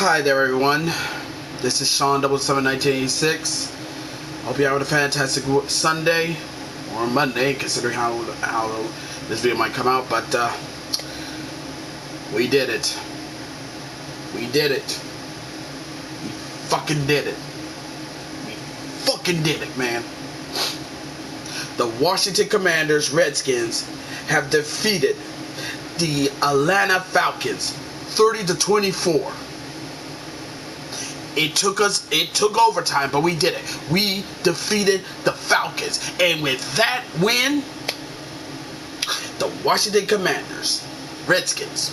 Hi there, everyone. This is Sean 771986. Hope you're having a fantastic Sunday or Monday, considering how this video might come out. But we did it. We did it. We fucking did it. We fucking did it, man. The Washington Commanders, Redskins, have defeated the Atlanta Falcons 30-24. It took overtime, but we did it. We defeated the Falcons. And with that win, the Washington Commanders, Redskins,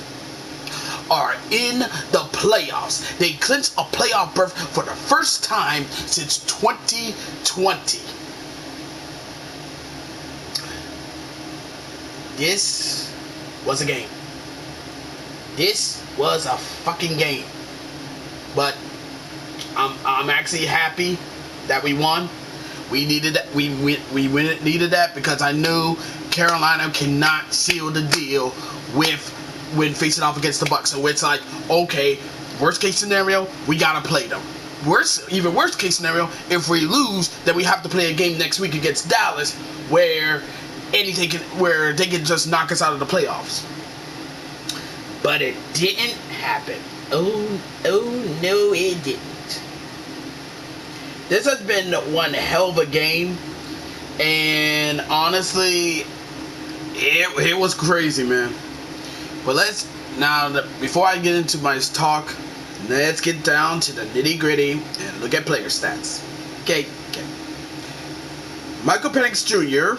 are in the playoffs. They clinched a playoff berth for the first time since 2020. This was a game. This was a fucking game. But I'm actually happy that we won. We needed that. We needed that because I knew Carolina cannot seal the deal when facing off against the Bucs. So it's like, okay, worst case scenario, we gotta play them. Even worst case scenario, if we lose, then we have to play a game next week against Dallas, where they can just knock us out of the playoffs. But it didn't happen. Oh no, it didn't. This has been one hell of a game, and honestly, it was crazy, man. But before I get into my talk, let's get down to the nitty gritty and look at player stats. Okay. Michael Penix Jr.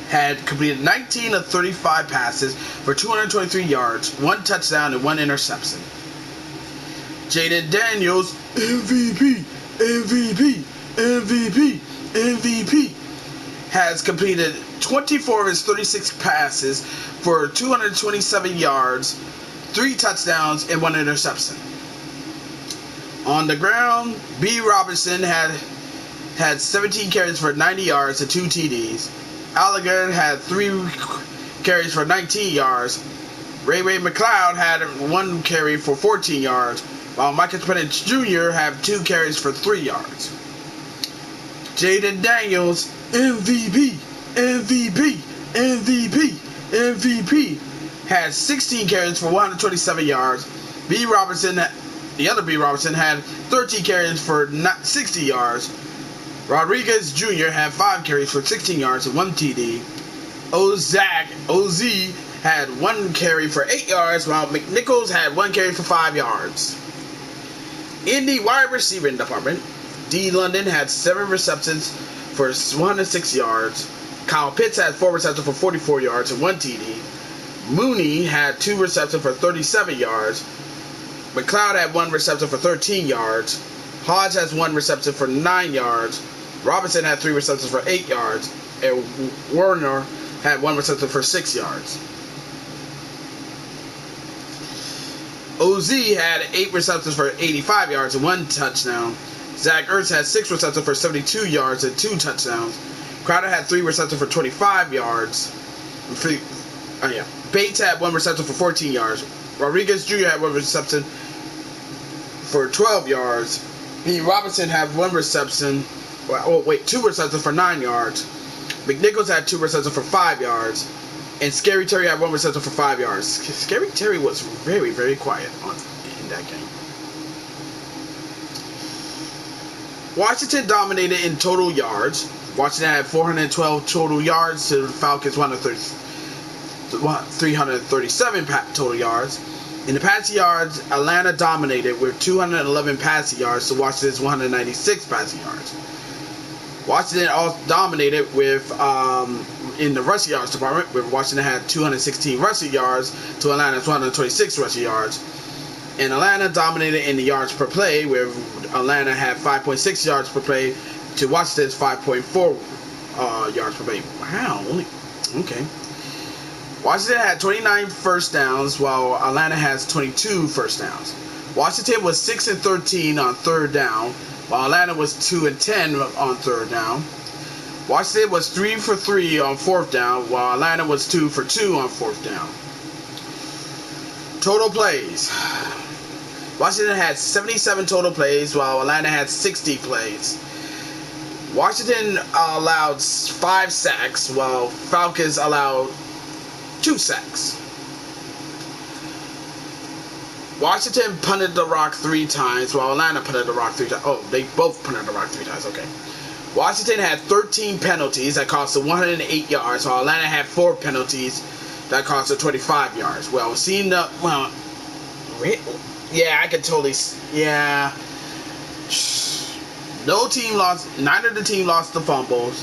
had completed 19 of 35 passes for 223 yards, 1 touchdown, and 1 interception. Jayden Daniels, MVP, has completed 24 of his 36 passes for 227 yards, 3 touchdowns, and 1 interception. On the ground, B. Robinson had 17 carries for 90 yards and 2 TDs. Allegan had 3 carries for 19 yards. Ray McLeod had 1 carry for 14 yards, while Michael Penix Jr. had 2 carries for 3 yards. Jayden Daniels, MVP, had 16 carries for 127 yards. The other B. Robinson, had 13 carries for 60 yards. Rodriguez Jr. had 5 carries for 16 yards and 1 TD. OZ had 1 carry for 8 yards, while McNichols had 1 carry for 5 yards. In the wide receiving department, D. London had 7 receptions for 106 yards. Kyle Pitts had 4 receptions for 44 yards and 1 TD. Mooney had 2 receptions for 37 yards. McLeod had 1 reception for 13 yards. Hodge has 1 reception for 9 yards. Robinson had 3 receptions for 8 yards. And Warner had 1 reception for 6 yards. OZ had 8 receptions for 85 yards and 1 touchdown. Zach Ertz had 6 receptions for 72 yards and 2 touchdowns. Crowder had 3 receptions for 25 yards. Bates had 1 reception for 14 yards. Rodriguez Jr. had 1 reception for 12 yards. B. Robinson had 2 receptions for 9 yards. McNichols had 2 receptions for 5 yards. And Scary Terry had 1 reception for 5 yards. Scary Terry was very, very quiet in that game. Washington dominated in total yards. Washington had 412 total yards to the Falcons 337 total yards. In the passing yards, Atlanta dominated with 211 passing yards to Washington's 196 passing yards. Washington also dominated with in the rushing yards department, where Washington had 216 rushing yards to Atlanta's 126 rushing yards. And Atlanta dominated in the yards per play, where Atlanta had 5.6 yards per play to Washington's 5.4 yards per play. Wow, okay. Washington had 29 first downs, while Atlanta has 22 first downs. Washington was 6-13 on 3rd down, while Atlanta was 2-10 on 3rd down. Washington was 3 for 3 on 4th down, while Atlanta was 2 for 2 on 4th down. Total plays. Washington had 77 total plays, while Atlanta had 60 plays. Washington allowed 5 sacks, while Falcons allowed 2 sacks. Washington punted the rock 3 times, while Atlanta punted the rock 3 times. Oh, they both punted the rock 3 times, okay. Washington had 13 penalties that costed 108 yards, while Atlanta had 4 penalties that costed 25 yards. Well, yeah, I could totally, yeah. Neither of the team lost the fumbles.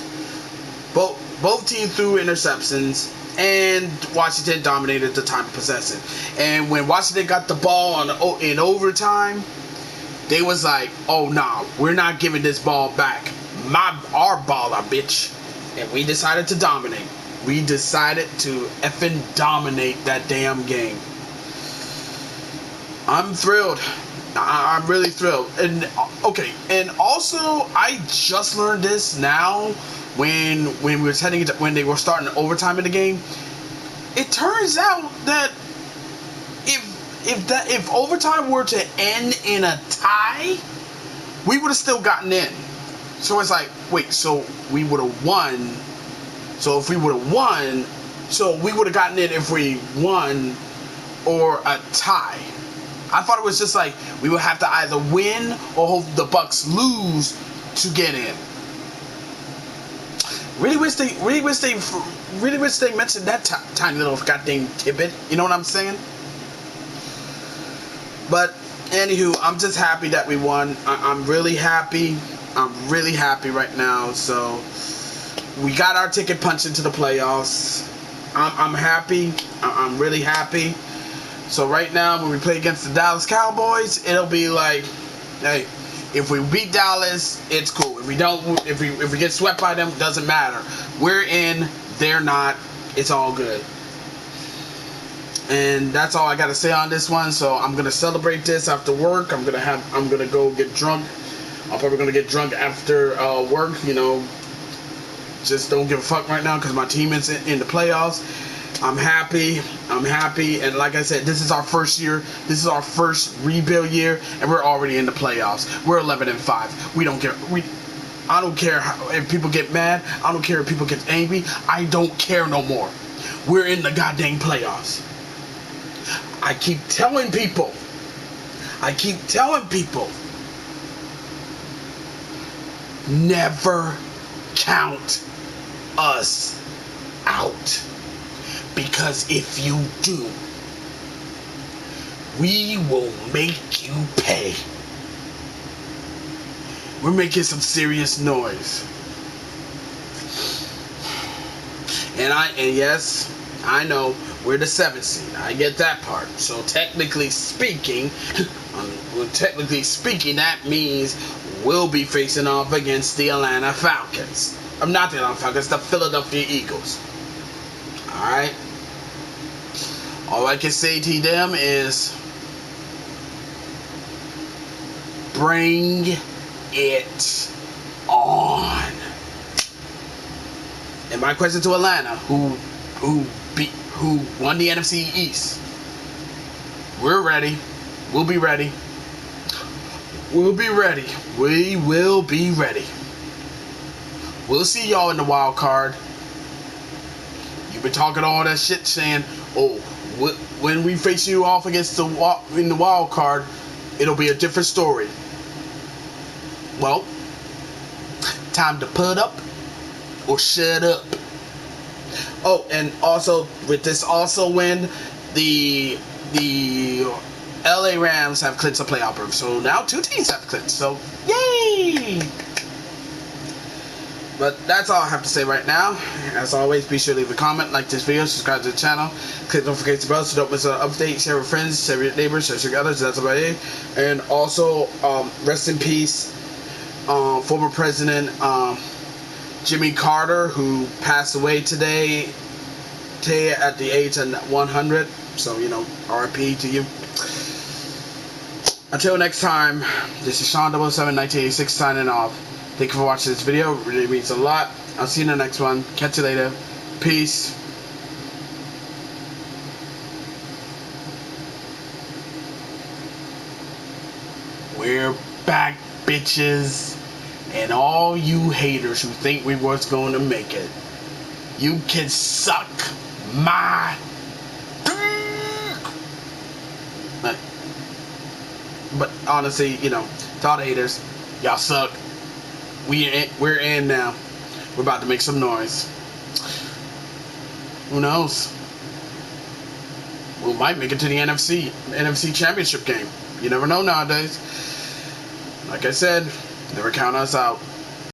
Both teams threw interceptions, and Washington dominated the time of possession. And when Washington got the ball in overtime, they was like, "Oh nah, we're not giving this ball back. Our ball, bitch." And we decided to dominate. We decided to effing dominate that damn game. I'm thrilled. I'm really thrilled. And okay, and also I just learned this now when we were when they were starting overtime in the game. It turns out that if overtime were to end in a tie, we would have still gotten in. So it's like, wait, so we would have won. So if we would have won, so we would have gotten in if we won or a tie. I thought it was just like we would have to either win or hope the Bucks lose to get in. Really wish they mentioned that tiny little goddamn tidbit. You know what I'm saying? But anywho, I'm just happy that we won. I'm really happy. I'm really happy right now. So we got our ticket punched into the playoffs. I'm happy. I'm really happy. So right now, when we play against the Dallas Cowboys, it'll be like, hey, if we beat Dallas, it's cool. If we don't, if we get swept by them, doesn't matter. We're in, they're not. It's all good. And that's all I gotta say on this one. So I'm gonna celebrate this after work. I'm gonna go get drunk. I'm probably gonna get drunk after work. You know, just don't give a fuck right now because my team is in the playoffs. I'm happy, and like I said, this is our first year. This is our first rebuild year, and we're already in the playoffs. We're 11-5. We don't care. I don't care if people get mad. I don't care if people get angry. I don't care no more. We're in the goddamn playoffs. I keep telling people. Never count us out. Because if you do, we will make you pay. We're making some serious noise. And yes, I know we're the 7th seed. I get that part. So technically speaking, that means we'll be facing off against the Atlanta Falcons. I'm not the Atlanta Falcons, the Philadelphia Eagles. Alright? All I can say to them is bring it on. And my question to Atlanta, who won the NFC East. We're ready. We'll be ready. We will be ready. We'll see y'all in the wild card. You've been talking all that shit saying, oh, when we face you off against in the wild card, it'll be a different story. Well, time to put up or shut up. Oh, and also with this win, the LA Rams have clinched a playoff berth. So now 2 teams have clinched. So yay! But that's all I have to say right now. As always, be sure to leave a comment, like this video, subscribe to the channel, click the notification bell so don't miss an update, share with friends, share with your neighbors, share with others, that's about it. And also, rest in peace, former President Jimmy Carter, who passed away today at the age of 100. So, you know, RIP to you. Until next time, this is Sean 07 1986 signing off. Thank you for watching this video. It really means a lot. I'll see you in the next one. Catch you later. Peace. We're back, bitches. And all you haters who think we was going to make it, you can suck my dick. But honestly, to all the haters, y'all suck. We're in now. We're about to make some noise. Who knows? We might make it to the NFC Championship game. You never know nowadays. Like I said, never count us out.